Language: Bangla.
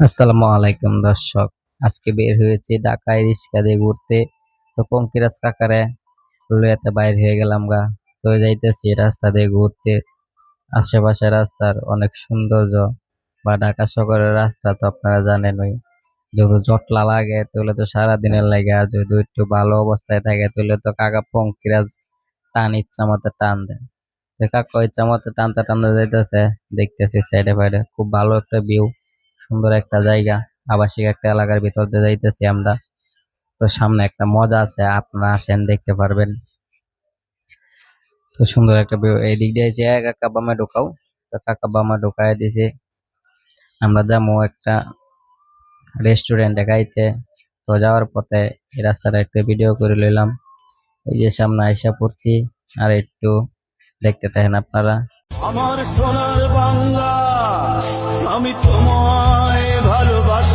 আসসালামু আলাইকুম দর্শক। আজকে বের হয়েছি ঢাকায় রিক্সা দিয়ে ঘুরতে। তো পঙ্কিরাজ কাকারে লইয়াতে বাইর হয়ে গেলাম গা। তো যাইতেছি রাস্তা দিয়ে ঘুরতে। আশেপাশে রাস্তার অনেক সৌন্দর্য বা ঢাকা শহরের রাস্তা তো আপনারা জানেনই। যদি জটলা লাগে তাহলে তো সারাদিনের লাগে, আর যদি একটু ভালো অবস্থায় থাকে তাহলে তো কাকা পঙ্কিরাজ টান ইচ্ছা মতো টান দেয়। তো কাকা ইচ্ছা মতো টানতে টানতে যাইতেছে, দেখতেছি সাইডে ফাইডে খুব ভালো একটা ভিউ, সুন্দর একটা জায়গা, আবাসিক একটা এলাকার ভিতর দিয়ে যাইতেছি আমরা। তো সামনে একটা মজা আছে, আপনারা আসেন দেখতে পারবেন। তো সুন্দর একটা ভিউ, এই দিক দিয়ে যে কাকা বামে ঢুকাও। তো কাকা বামে ঢুকাই দিছে, আমরা যাবো একটা রেস্টুরেন্টে খাইতে। তো যাওয়ার পথে এই রাস্তাটা একটু ভিডিও করে লইলাম। এই যে সামনে আইসা পড়ছি, আর একটু দেখতে থাকেন আপনারা। আমার সোনার বাংলা, আমি তোমায় ভালোবাসি।